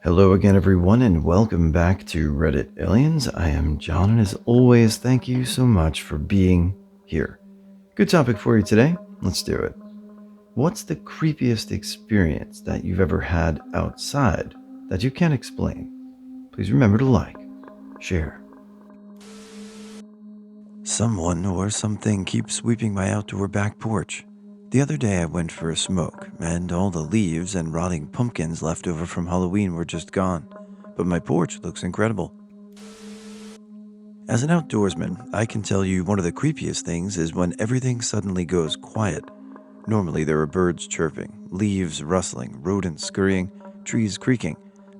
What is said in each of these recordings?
Hello again, everyone, and welcome back to Reddit Aliens. I am John, and as always, thank you so much for being here. Good topic for you today. Let's do it. What's the creepiest experience that you've ever had outside that you can't explain? Please remember to like, share. Someone or something keeps sweeping my outdoor back porch. The other day I went for a smoke, and all the leaves and rotting pumpkins left over from Halloween were just gone. But my porch looks incredible. As an outdoorsman, I can tell you one of the creepiest things is when everything suddenly goes quiet. Normally there are birds chirping, leaves rustling, rodents scurrying, trees creaking.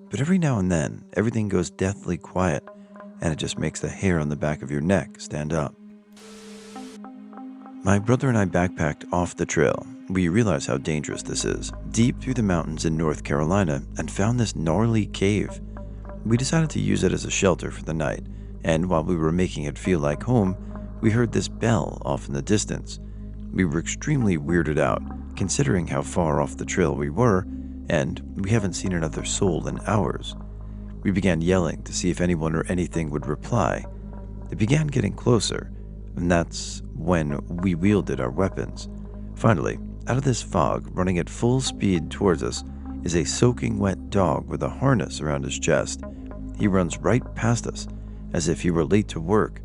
But every now and then, everything goes deathly quiet, and it just makes the hair on the back of your neck stand up. My brother and I backpacked off the trail. We realized how dangerous this is, deep through the mountains in North Carolina, and found this gnarly cave. We decided to use it as a shelter for the night, and while we were making it feel like home, we heard this bell off in the distance. We were extremely weirded out, considering how far off the trail we were, and we haven't seen another soul in hours. We began yelling to see if anyone or anything would reply. It began getting closer, and that's when we wielded our weapons. Finally, out of this fog, running at full speed towards us, is a soaking wet dog with a harness around his chest. He runs right past us, as if he were late to work.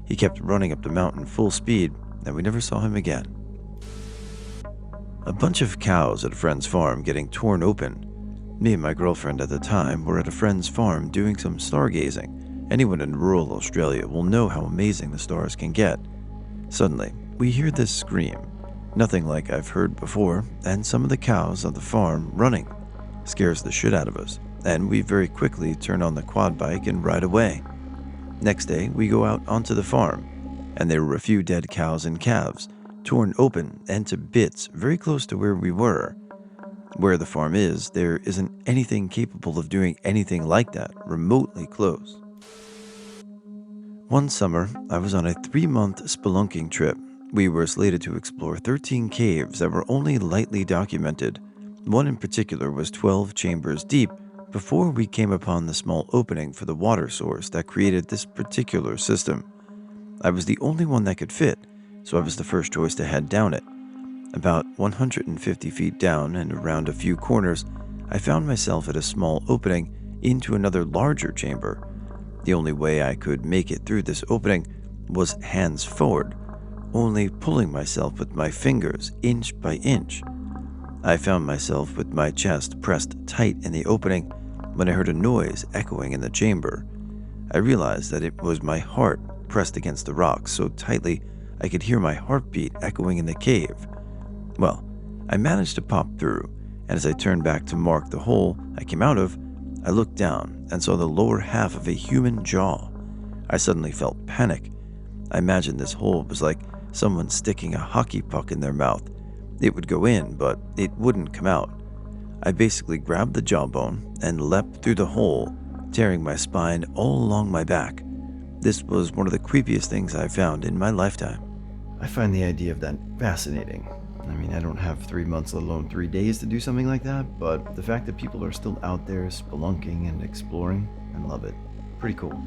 He kept running up the mountain full speed, and we never saw him again. A bunch of cows at a friend's farm getting torn open. Me and my girlfriend at the time were at a friend's farm doing some stargazing. Anyone in rural Australia will know how amazing the stars can get. Suddenly, we hear this scream, nothing like I've heard before, and some of the cows on the farm running. Scares the shit out of us, and we very quickly turn on the quad bike and ride away. Next day, we go out onto the farm, and there were a few dead cows and calves, torn open and to bits very close to where we were. Where the farm is, there isn't anything capable of doing anything like that remotely close. One summer, I was on a 3-month spelunking trip. We were slated to explore 13 caves that were only lightly documented. One in particular was 12 chambers deep before we came upon the small opening for the water source that created this particular system. I was the only one that could fit, so I was the first choice to head down it. About 150 feet down and around a few corners, I found myself at a small opening into another larger chamber. The only way I could make it through this opening was hands forward, only pulling myself with my fingers inch by inch. I found myself with my chest pressed tight in the opening when I heard a noise echoing in the chamber. I realized that it was my heart pressed against the rocks so tightly I could hear my heartbeat echoing in the cave. Well, I managed to pop through, and as I turned back to mark the hole I came out of, I looked down and saw the lower half of a human jaw. I suddenly felt panic. I imagined this hole was like someone sticking a hockey puck in their mouth. It would go in, but it wouldn't come out. I basically grabbed the jawbone and leapt through the hole, tearing my spine all along my back. This was one of the creepiest things I've found in my lifetime. I find the idea of that fascinating. I mean, I don't have 3 months, let alone 3 days to do something like that, but the fact that people are still out there spelunking and exploring, I love it. Pretty cool.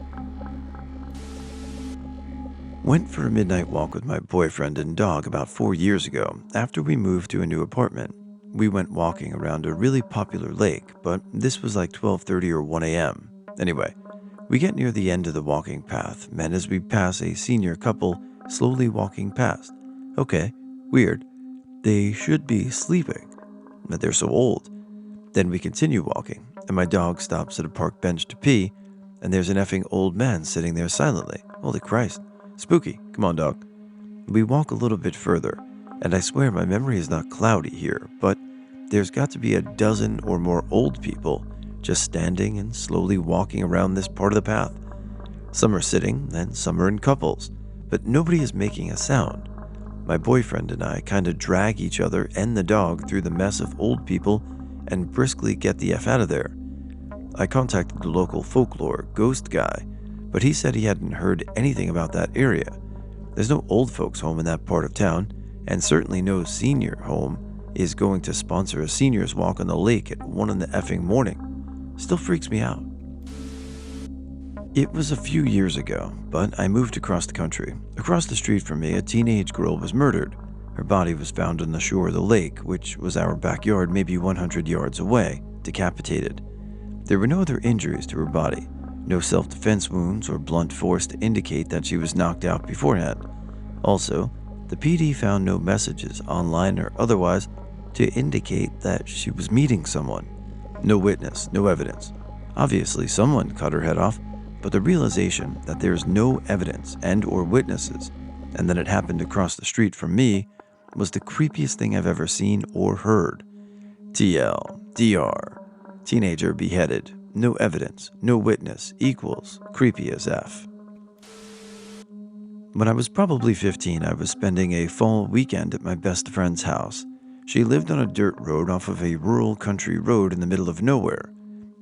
Went for a midnight walk with my boyfriend and dog about 4 years ago after we moved to a new apartment. We went walking around a really popular lake, but this was like 12:30 or 1 a.m. Anyway, we get near the end of the walking path, and as we pass a senior couple slowly walking past. Okay, weird. They should be sleeping, but they're so old. Then we continue walking, and my dog stops at a park bench to pee, and there's an effing old man sitting there silently. Holy Christ. Spooky. Come on, dog. We walk a little bit further, and I swear my memory is not cloudy here, but there's got to be a dozen or more old people just standing and slowly walking around this part of the path. Some are sitting, and some are in couples, but nobody is making a sound. My boyfriend and I kind of drag each other and the dog through the mess of old people and briskly get the F out of there. I contacted the local folklore ghost guy, but he said he hadn't heard anything about that area. There's no old folks home in that part of town, and certainly no senior home is going to sponsor a seniors walk on the lake at 1 in the effing morning. still freaks me out. It was a few years ago, but I moved across the country. Across the street from me, a teenage girl was murdered. Her body was found on the shore of the lake, which was our backyard maybe 100 yards away, decapitated. There were no other injuries to her body, no self-defense wounds or blunt force to indicate that she was knocked out beforehand. Also, the PD found no messages online or otherwise to indicate that she was meeting someone. No witness, no evidence. Obviously, someone cut her head off, but the realization that there is no evidence and or witnesses, and that it happened across the street from me, was the creepiest thing I've ever seen or heard. TL, DR, teenager beheaded, no evidence, no witness, equals creepy as F. When I was probably 15, I was spending a fall weekend at my best friend's house. She lived on a dirt road off of a rural country road in the middle of nowhere.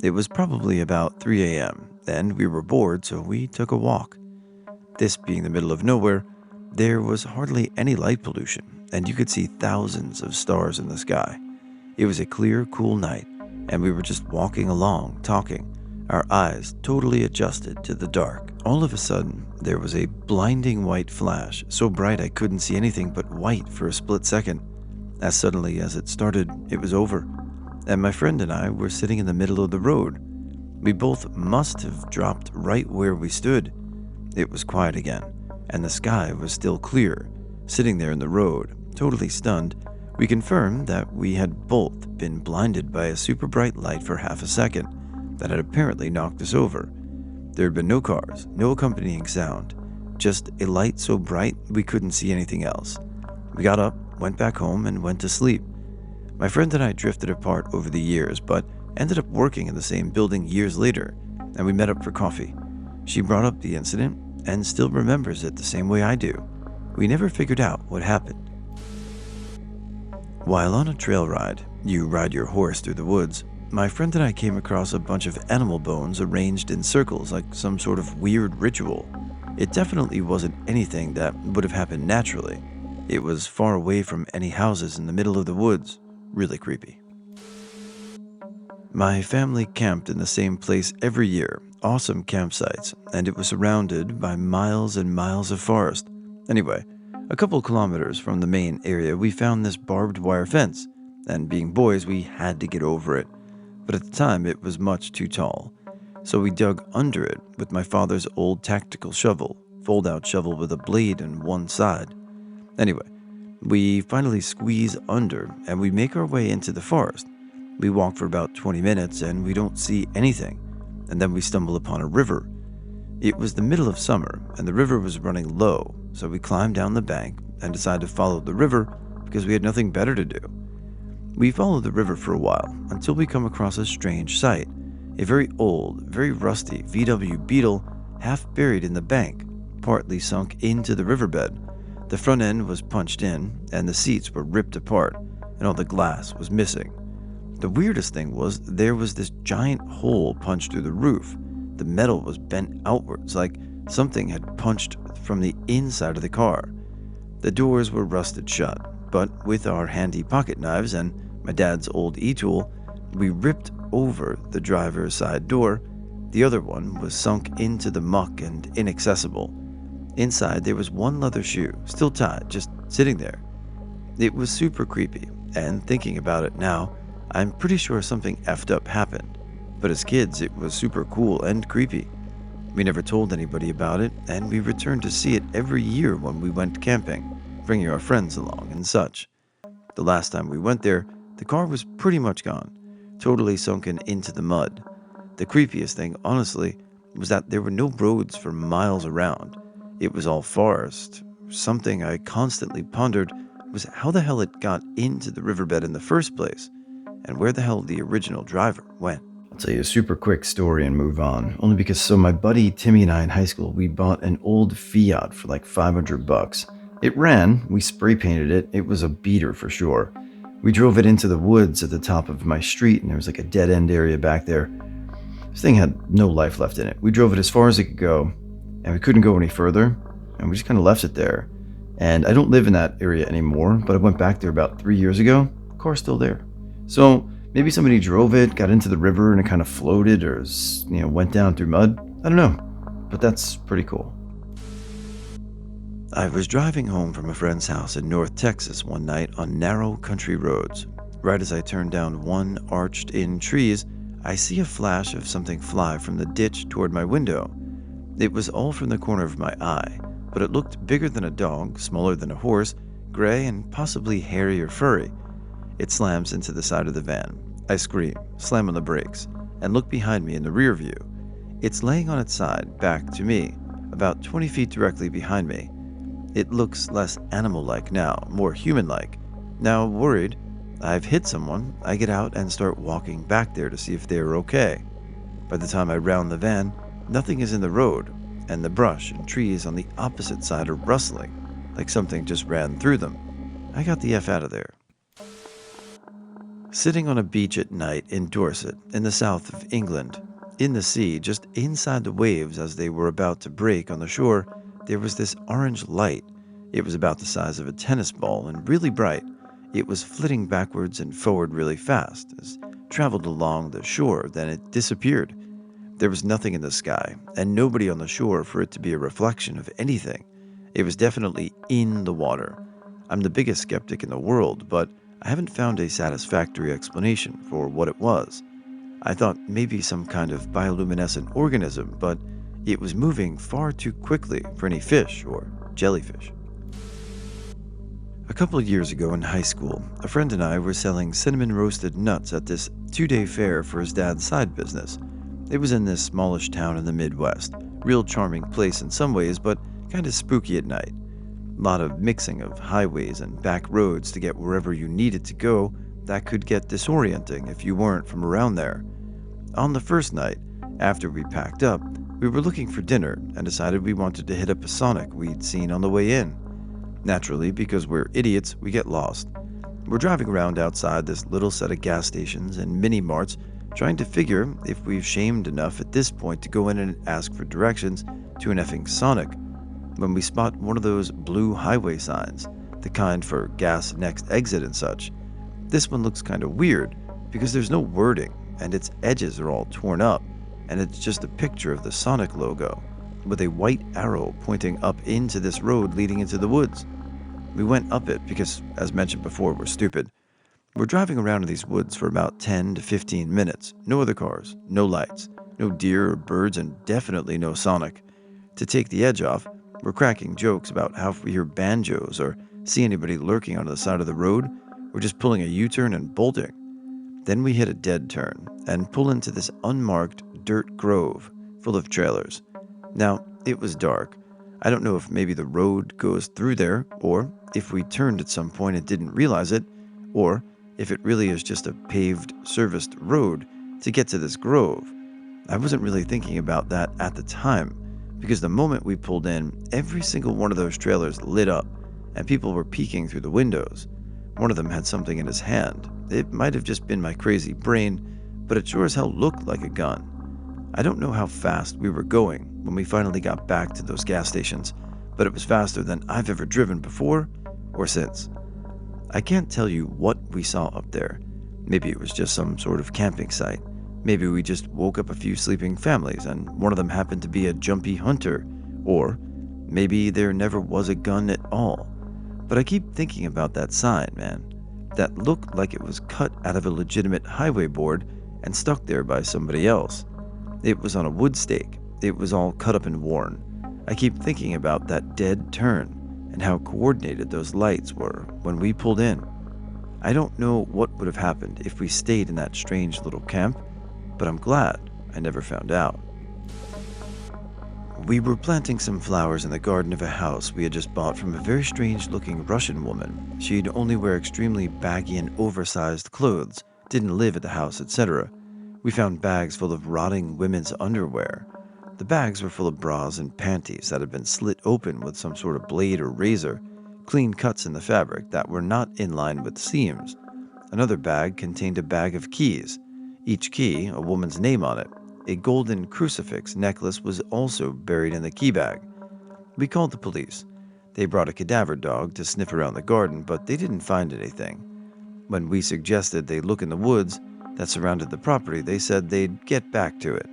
It was probably about 3 a.m., and we were bored, so we took a walk. This being the middle of nowhere, there was hardly any light pollution, and you could see thousands of stars in the sky. It was a clear, cool night, and we were just walking along, talking, our eyes totally adjusted to the dark. All of a sudden, there was a blinding white flash, so bright I couldn't see anything but white for a split second. As suddenly as it started, it was over, and my friend and I were sitting in the middle of the road. We both must have dropped right where we stood. It was quiet again, and the sky was still clear. Sitting there in the road, totally stunned, we confirmed that we had both been blinded by a super bright light for half a second that had apparently knocked us over. There had been no cars, no accompanying sound, just a light so bright we couldn't see anything else. We got up, went back home, and went to sleep. My friend and I drifted apart over the years, but ended up working in the same building years later, and we met up for coffee. She brought up the incident and still remembers it the same way I do. We never figured out what happened. While on a trail ride, you ride your horse through the woods, my friend and I came across a bunch of animal bones arranged in circles like some sort of weird ritual. It definitely wasn't anything that would have happened naturally. It was far away from any houses in the middle of the woods. Really creepy. My family camped in the same place every year, awesome campsites, and it was surrounded by miles and miles of forest. Anyway, a couple kilometers from the main area, we found this barbed wire fence, and being boys, we had to get over it. But at the time, it was much too tall. So we dug under it with my father's old tactical shovel, fold-out shovel with a blade on one side. Anyway, we finally squeeze under, and we make our way into the forest. We walk for about 20 minutes, and we don't see anything, and then we stumble upon a river. It was the middle of summer, and the river was running low, so we climbed down the bank and decided to follow the river because we had nothing better to do. We followed the river for a while until we come across a strange sight. A very old, very rusty VW Beetle half buried in the bank, partly sunk into the riverbed. The front end was punched in, and the seats were ripped apart, and all the glass was missing. The weirdest thing was there was this giant hole punched through the roof. The metal was bent outwards, like something had punched from the inside of the car. The doors were rusted shut, but with our handy pocket knives and my dad's old e-tool, we ripped over the driver's side door. The other one was sunk into the muck and inaccessible. Inside, there was one leather shoe, still tied, just sitting there. It was super creepy, and thinking about it now, I'm pretty sure something effed up happened. But as kids, it was super cool and creepy. We never told anybody about it, and we returned to see it every year when we went camping, bringing our friends along and such. The last time we went there, the car was pretty much gone, totally sunken into the mud. The creepiest thing, honestly, was that there were no roads for miles around. It was all forest. Something I constantly pondered was how the hell it got into the riverbed in the first place, and where the hell the original driver went. I'll tell you a super quick story and move on, only because my buddy Timmy and I in high school, we bought an old Fiat for like $500. It ran, we spray painted it, it was a beater for sure. We drove it into the woods at the top of my street, and there was like a dead end area back there. This thing had no life left in it. We drove it as far as it could go, and we couldn't go any further, and we just kind of left it there. And I don't live in that area anymore, but I went back there about 3 years ago. The car's still there. So Maybe somebody drove it, got into the river, and it kind of floated or, went down through mud. I don't know, but that's pretty cool. I was driving home from a friend's house in North Texas one night on narrow country roads. Right as I turned down one arched in trees, I see a flash of something fly from the ditch toward my window. It was all from the corner of my eye, but it looked bigger than a dog, smaller than a horse, gray and possibly hairy or furry. It slams into the side of the van. I scream, slam on the brakes, and look behind me in the rear view. It's laying on its side, back to me, about 20 feet directly behind me. It looks less animal-like now, more human-like. Now, worried, I've hit someone, I get out and start walking back there to see if they're okay. By the time I round the van, nothing is in the road, and the brush and trees on the opposite side are rustling, like something just ran through them. I got the F out of there. Sitting on a beach at night in Dorset, in the south of England, in the sea, just inside the waves as they were about to break on the shore, there was this orange light. It was about the size of a tennis ball and really bright. It was flitting backwards and forward really fast as it traveled along the shore, then it disappeared. There was nothing in the sky, and nobody on the shore for it to be a reflection of anything. It was definitely in the water. I'm the biggest skeptic in the world, but I haven't found a satisfactory explanation for what it was. I thought maybe some kind of bioluminescent organism, but it was moving far too quickly for any fish or jellyfish. A couple of years ago in high school, a friend and I were selling cinnamon roasted nuts at this 2-day fair for his dad's side business. It was in this smallish town in the Midwest. Real charming place in some ways, but kind of spooky at night. A lot of mixing of highways and back roads to get wherever you needed to go that could get disorienting if you weren't from around there. On the first night, after we packed up, we were looking for dinner and decided we wanted to hit up a Sonic we'd seen on the way in. Naturally, because we're idiots, we get lost. We're driving around outside this little set of gas stations and mini-marts, trying to figure if we've shamed enough at this point to go in and ask for directions to an effing Sonic, when we spot one of those blue highway signs, the kind for gas next exit and such. This one looks kind of weird because there's no wording and its edges are all torn up, and it's just a picture of the Sonic logo with a white arrow pointing up into this road leading into the woods. We went up it because, as mentioned before, we're stupid. We're driving around in these woods for about 10 to 15 minutes. No other cars, no lights, no deer or birds, and definitely no Sonic. To take the edge off, we're cracking jokes about how if we hear banjos or see anybody lurking on the side of the road, we're just pulling a U-turn and bolting. Then we hit a dead turn and pull into this unmarked dirt grove full of trailers. Now, it was dark. I don't know if maybe the road goes through there, or if we turned at some point and didn't realize it, or if it really is just a paved, serviced road to get to this grove. I wasn't really thinking about that at the time, because the moment we pulled in, every single one of those trailers lit up, and people were peeking through the windows. One of them had something in his hand. It might have just been my crazy brain, but it sure as hell looked like a gun. I don't know how fast we were going when we finally got back to those gas stations, but it was faster than I've ever driven before or since. I can't tell you what we saw up there. Maybe it was just some sort of camping site. Maybe we just woke up a few sleeping families and one of them happened to be a jumpy hunter. Or maybe there never was a gun at all. But I keep thinking about that sign, man. That looked like it was cut out of a legitimate highway board and stuck there by somebody else. It was on a wood stake. It was all cut up and worn. I keep thinking about that dead turn and how coordinated those lights were when we pulled in. I don't know what would have happened if we stayed in that strange little camp, but I'm glad I never found out. We were planting some flowers in the garden of a house we had just bought from a very strange-looking Russian woman. She'd only wear extremely baggy and oversized clothes, didn't live at the house, etc. We found bags full of rotting women's underwear. The bags were full of bras and panties that had been slit open with some sort of blade or razor, clean cuts in the fabric that were not in line with seams. Another bag contained a bag of keys, each key a woman's name on it. A golden crucifix necklace was also buried in the key bag. We called the police. They brought a cadaver dog to sniff around the garden, but they didn't find anything. When we suggested they look in the woods, that surrounded the property, they said they'd get back to it.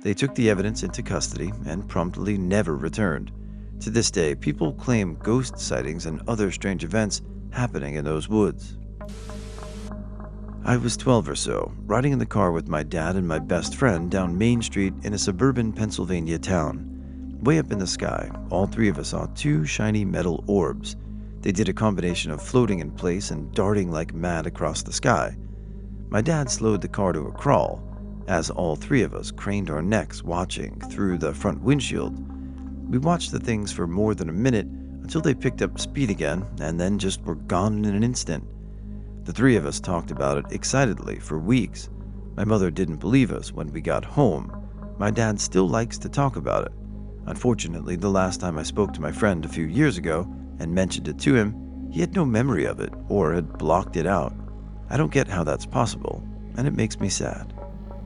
They took the evidence into custody and promptly never returned. To this day, people claim ghost sightings and other strange events happening in those woods. I was 12 or so, riding in the car with my dad and my best friend down Main Street in a suburban Pennsylvania town. Way up in the sky, all three of us saw two shiny metal orbs. They did a combination of floating in place and darting like mad across the sky. My dad slowed the car to a crawl, as all three of us craned our necks watching through the front windshield. We watched the things for more than a minute until they picked up speed again and then just were gone in an instant. The three of us talked about it excitedly for weeks. My mother didn't believe us when we got home. My dad still likes to talk about it. Unfortunately, the last time I spoke to my friend a few years ago and mentioned it to him, he had no memory of it or had blocked it out. I don't get how that's possible, and it makes me sad.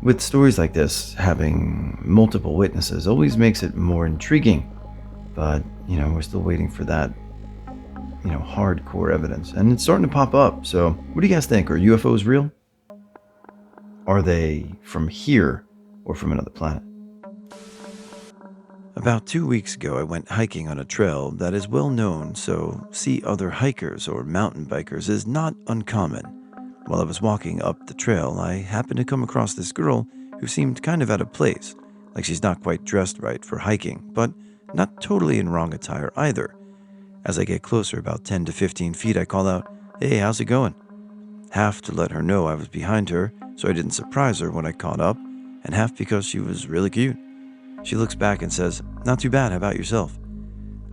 With stories like this, having multiple witnesses always makes it more intriguing. But, we're still waiting for that, hardcore evidence. And it's starting to pop up. So, what do you guys think? Are UFOs real? Are they from here or from another planet? About 2 weeks ago, I went hiking on a trail that is well known, so see other hikers or mountain bikers is not uncommon. While I was walking up the trail, I happened to come across this girl who seemed kind of out of place, like she's not quite dressed right for hiking, but not totally in wrong attire either. As I get closer, about 10 to 15 feet, I call out, "Hey, how's it going?" Half to let her know I was behind her, so I didn't surprise her when I caught up, and half because she was really cute. She looks back and says, "Not too bad, how about yourself?"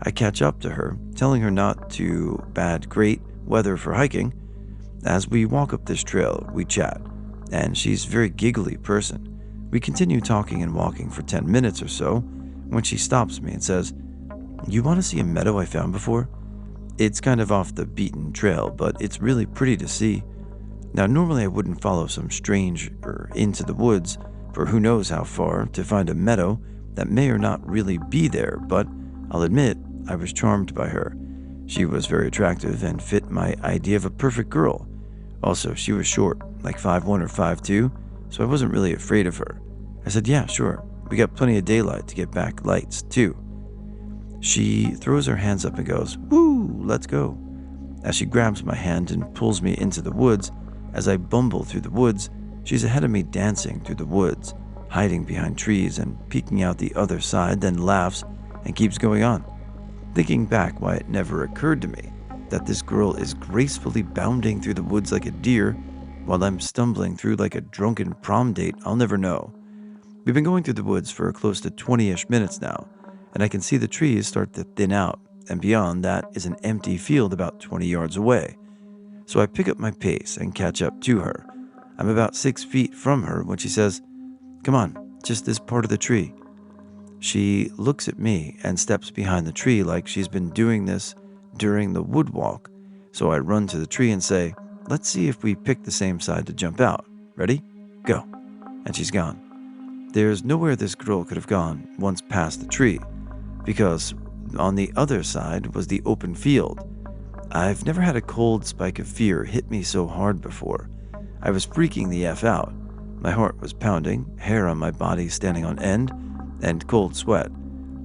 I catch up to her, telling her not too bad, great weather for hiking. As we walk up this trail, we chat, and she's a very giggly person. We continue talking and walking for 10 minutes or so when she stops me and says, "You want to see a meadow I found before? It's kind of off the beaten trail, but it's really pretty to see." Now, normally I wouldn't follow some stranger into the woods for who knows how far to find a meadow that may or not really be there, but I'll admit I was charmed by her. She was very attractive and fit my idea of a perfect girl. Also, she was short, like 5'1" or 5'2", so I wasn't really afraid of her. I said, "Yeah, sure. We got plenty of daylight to get back lights, too." She throws her hands up and goes, "Woo, let's go." As she grabs my hand and pulls me into the woods, as I bumble through the woods, she's ahead of me dancing through the woods, hiding behind trees and peeking out the other side, then laughs and keeps going on. Thinking back why it never occurred to me that this girl is gracefully bounding through the woods like a deer while I'm stumbling through like a drunken prom date, I'll never know. We've been going through the woods for close to 20-ish minutes now, and I can see the trees start to thin out, and beyond that is an empty field about 20 yards away. So I pick up my pace and catch up to her. I'm about 6 feet from her when she says, "Come on, just this part of the tree." She looks at me and steps behind the tree like she's been doing this during the wood walk. So I run to the tree and say, "Let's see if we pick the same side to jump out. Ready? Go." And she's gone. There's nowhere this girl could have gone once past the tree, because on the other side was the open field. I've never had a cold spike of fear hit me so hard before. I was freaking the F out. My heart was pounding, hair on my body standing on end, and cold sweat.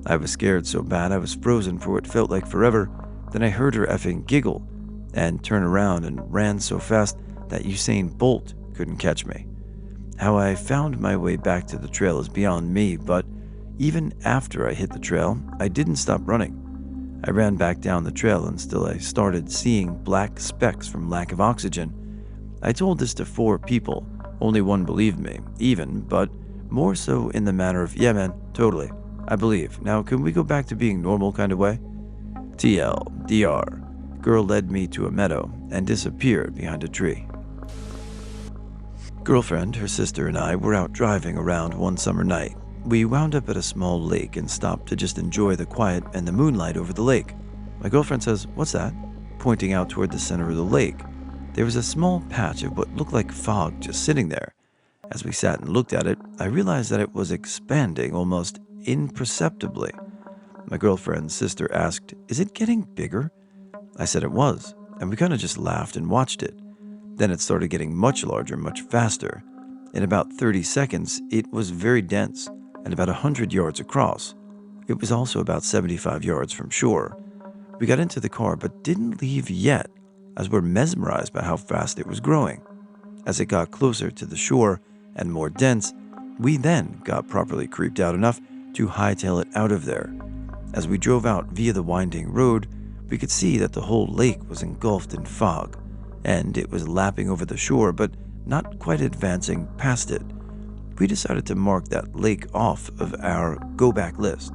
I was scared so bad I was frozen for what felt like forever. Then I heard her effing giggle and turn around and ran so fast that Usain Bolt couldn't catch me. How I found my way back to the trail is beyond me, but even after I hit the trail, I didn't stop running. I ran back down the trail until I started seeing black specks from lack of oxygen. I told this to 4 people. Only one believed me, but more so in the manner of, "Yeah man, totally, I believe. Now can we go back to being normal kind of way?" TL, DR. Girl led me to a meadow and disappeared behind a tree. Girlfriend, her sister, and I were out driving around one summer night. We wound up at a small lake and stopped to just enjoy the quiet and the moonlight over the lake. My girlfriend says, "What's that?" pointing out toward the center of the lake. There was a small patch of what looked like fog just sitting there. As we sat and looked at it, I realized that it was expanding almost imperceptibly. My girlfriend's sister asked, "Is it getting bigger?" I said it was, and we kind of just laughed and watched it. Then it started getting much larger, much faster. In about 30 seconds, it was very dense and about 100 yards across. It was also about 75 yards from shore. We got into the car but didn't leave yet, as we're mesmerized by how fast it was growing. As it got closer to the shore and more dense, we then got properly creeped out enough to hightail it out of there. As we drove out via the winding road, we could see that the whole lake was engulfed in fog, and it was lapping over the shore but not quite advancing past it. We decided to mark that lake off of our go-back list.